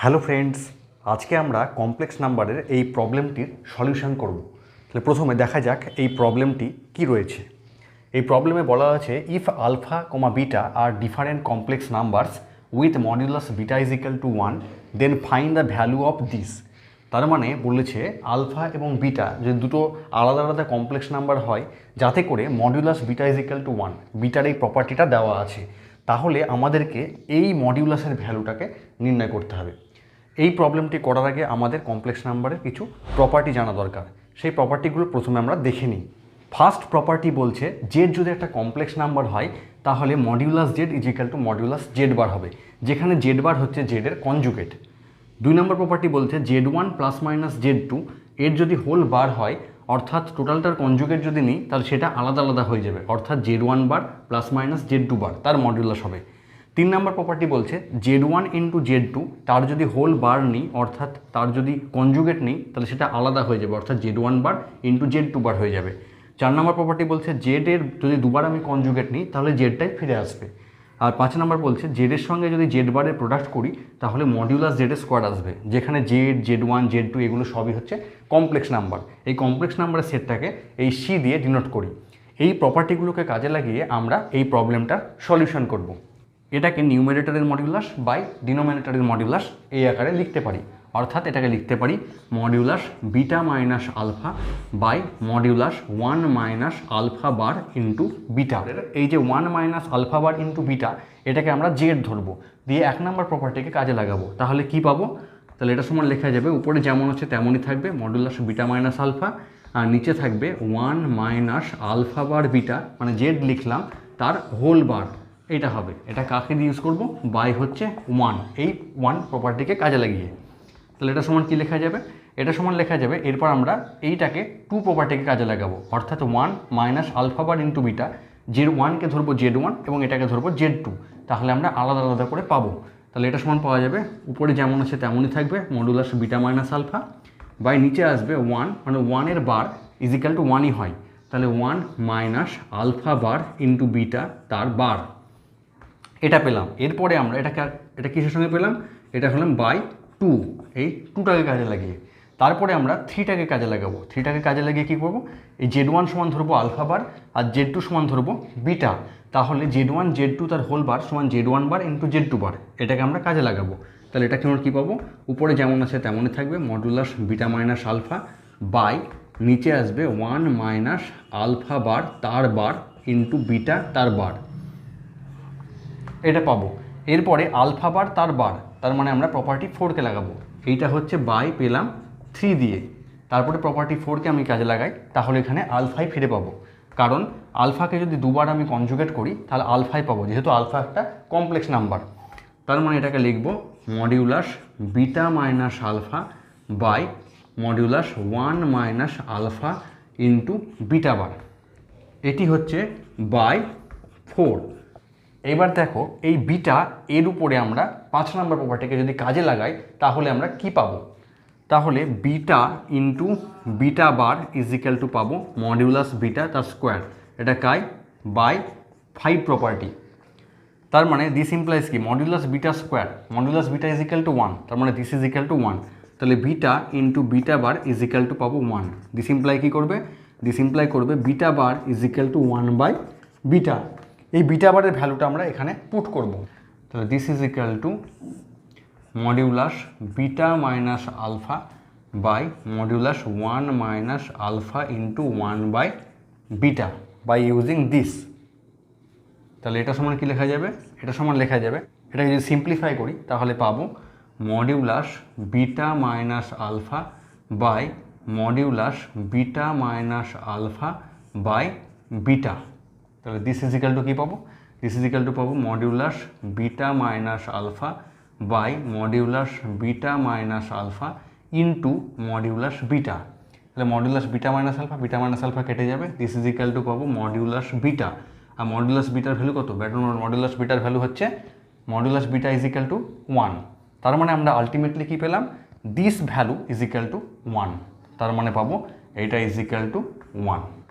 Hello friends, আজকে আমরা complex নাম্বারের এই প্রবলেমটির সলিউশন করব। তাহলে প্রথমে দেখা যাক এই প্রবলেমটি কি রয়েছে। এই প্রবলেমে বলা আছে if alpha comma beta are different complex numbers with modulus beta is equal to 1 then find the value of this. তার মানে বলেছে আলফা এবং বিটা যদি দুটো আলাদা আলাদা কমপ্লেক্স নাম্বার হয় যাতে করে modulus beta is equal to 1, bitter এই প্রপার্টিটা দেওয়া আছে, তাহলে আমাদেরকে এই মডিউলাসের ভ্যালুটাকে নির্ণয় করতে হবে। এই প্রবলেমটি করার আগে আমাদের কমপ্লেক্স নাম্বারের কিছু প্রপার্টি জানা দরকার। সেই প্রপার্টিগুলো প্রথমে আমরা দেখে নিই। ফার্স্ট প্রপার্টি বলছে জেড যদি একটা কমপ্লেক্স নাম্বার হয় তাহলে modulus z is equal to modulus z bar হবে, যেখানে জেড বার হচ্ছে জেডের কনজুগেট। 2 নম্বর প্রপার্টি বলছে Z one plus minus Z two এর যদি হোল বার হয়, অর্থাৎ টোটালটার কনজুগেট যদি নিই তাহলে সেটা আলাদা আলাদা হয়ে যাবে, অর্থাৎ Z one bar plus minus Z two bar তার মডিউলাস হবে। 3 নম্বর প্রপার্টি বলছে Z one into Z two তার যদি হোল বার নিই, অর্থাৎ তার যদি কনজুগেট নিই তাহলে সেটা আলাদা হয়ে যাবে, অর্থাৎ Z one bar into Z two bar হয়ে যাবে। 4 নম্বর প্রপার্টি বলছে জেডের যদি দুবার আমি কনজুগেট নিই তাহলে জেডটাই ফিরে আসবে। আর 5 নম্বর বলছে জেডের সঙ্গে যদি জেড বারের প্রোডাক্ট করি তাহলে মডিউলাস জেডের স্কোয়ার আসবে, যেখানে Z, Z one, Z two এগুলো সবই হচ্ছে কমপ্লেক্স নাম্বার। এই কমপ্লেক্স নাম্বারের সেটটাকে এই সি দিয়ে ডিনোট করি। এই প্রপার্টিগুলোকে কাজে লাগিয়ে আমরা এই প্রবলেমটার সলিউশন করব। এটাকে নিউমারেটরের মডিউলাস বাই ডিনোমিনেটরের মডিউলাস এই আকারে লিখতে পারি, অর্থাৎ এটাকে লিখতে পারি modulus beta minus alpha by modulus 1 minus alpha bar into beta. এই যে 1 minus alpha bar into beta এটাকে আমরা জেড ধরবো, দিয়ে 1 নম্বর প্রপার্টিকে কাজে লাগাবো। তাহলে কি পাবো? তাহলে এটা সমান লেখা যাবে উপরে যেমন হচ্ছে তেমনই থাকবে মডিউলাস বিটা মাইনাস আলফা, আর নিচে থাকবে 1 মাইনাস আলফা বার বিটা, মানে জেড লিখলাম তার হোল বার, এইটা হবে। এটা কাকে দিয়ে ইউজ করবো? বাই হচ্ছে 1, এই 1 প্রপার্টিকে কাজে লাগিয়ে। তাহলে এটা সমান কি লেখা যাবে? এটা সমান লেখা যাবে এরপর আমরা এইটাকে 2 প্রপার্টিকে কাজে লাগাবো, অর্থাৎ 1 minus alpha bar into beta, Z ওয়ানকে ধরবো জেড ওয়ান এবং এটাকে ধরবো জেড টু, তাহলে আমরা আলাদা আলাদা করে পাবো। তাহলে এটা সমান পাওয়া যাবে উপরে যেমন আছে তেমনই থাকবে modulus beta minus alpha by নিচে আসবে 1, মানে 1 এর বার ইজিক্যাল টু 1ই হয়, তাহলে 1 minus alpha bar into beta তার বার, এটা পেলাম। এরপরে আমরা এটা কিসের সঙ্গে পেলাম? এটা হলাম বাই 2, এই 2টাকে কাজে লাগিয়ে। তারপরে আমরা 3টাকে কাজে লাগাবো। 3টাকে কাজে লাগিয়ে কী করবো? এই জেড ওয়ান সমান ধরবো আলফা বার আর জেড টু সমান ধরবো বিটা, তাহলে জেড ওয়ান জেড টু তার হোল বার সমান z one bar into Z two bar, এটাকে আমরা কাজে লাগাবো। তাহলে এটা আমরা কী পাবো? উপরে যেমন আছে তেমনই থাকবে modulus beta minus alpha by নিচে আসবে 1 মাইনাস আলফা বার তার বার ইন্টু বিটা তার বার, এটা পাবো। এরপরে আলফা বার তার বার, তার মানে আমরা প্রপার্টি 4কে লাগাবো। এইটা হচ্ছে বাই পেলাম 3 দিয়ে, তারপরে প্রপার্টি 4কে আমি কাজে লাগাই, তাহলে এখানে আলফাই ফিরে পাবো, কারণ আলফাকে যদি দুবার আমি কনজুগেট করি তাহলে আলফাই পাবো, যেহেতু আলফা একটা কমপ্লেক্স নাম্বার। তার মানে এটাকে লিখবো modulus beta minus alpha by modulus 1 minus alpha into beta bar, এটি হচ্ছে বাই 4। এবার দেখো এই বিটা এর উপরে আমরা 5 নম্বর প্রপার্টিকে যদি কাজে লাগাই তাহলে আমরা কি পাবো? তাহলে beta into beta bar is equal to পাবো মডিউলাস বিটা তার স্কোয়ার, এটা কাই বাই 5 প্রপার্টি। তার মানে দিস ইমপ্লাইজ কি? Modulus beta square, modulus beta is equal to 1, তার মানে দিস ইজ ইকাল টু 1। তাহলে beta into beta bar is equal to পাবো 1। দিস ইমপ্লাই কী করবে? দিস ইমপ্লাই করবে beta bar is equal to 1 by beta. এই beta বারের ভ্যালুটা আমরা এখানে পুট করব। তাহলে this is equal to modulus beta minus alpha by modulus 1 minus alpha into 1 by beta by using this. তাহলে এটা সমান কি লেখা যাবে? এটা সমান লেখা যাবে, এটা যদি সিম্পলিফাই করি তাহলে পাবো modulus beta minus alpha by modulus beta minus alpha by beta. তাহলে দিস ইজ ইকাল টু কী পাবো? দিস ইজ ইকাল টু পাবো modulus beta minus alpha by modulus beta minus alpha into modulus beta. তাহলে modulus beta minus alpha কেটে যাবে, this is equal to পাবো modulus beta. আর modulus বিটার value কত? মডিউলাস বিটার ভ্যালু হচ্ছে modulus beta is equal to 1। তার মানে আমরা আলটিমেটলি কী পেলাম? This value is equal to 1, তার মানে পাবো এইটা ইজ ইকাল টু 1।